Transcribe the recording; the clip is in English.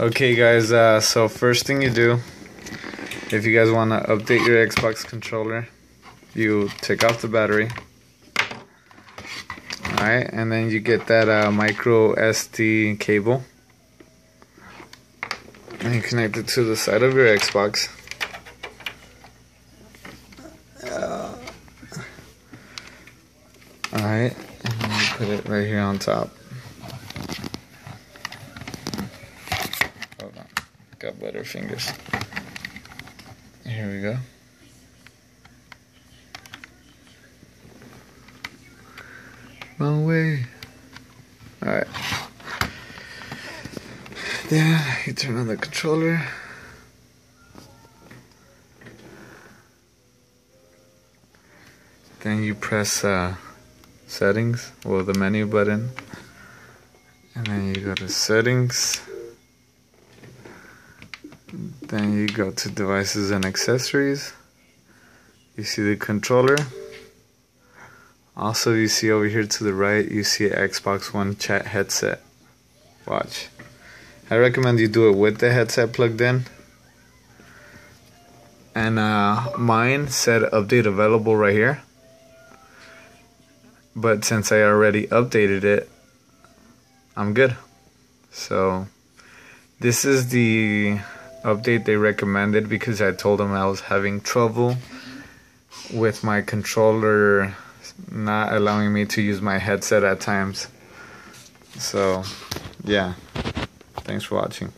Okay guys, so first thing you do, if you guys want to update your Xbox controller, you take off the battery. Alright, and then you get that micro SD cable. And you connect it to the side of your Xbox. Alright, and then you put it right here on top. Hold on, got better fingers. Here we go. Wrong way. Alright. Then you turn on the controller. Then you press settings, or the menu button. And then you go to settings. Then you go to devices and accessories. You see the controller. Also, you see over here to the right, you see an Xbox One chat headset. Watch. I recommend you do it with the headset plugged in. And mine said update available right here. But since I already updated it, I'm good. So this is the update they recommended because I told them I was having trouble with my controller not allowing me to use my headset at times. So yeah, thanks for watching.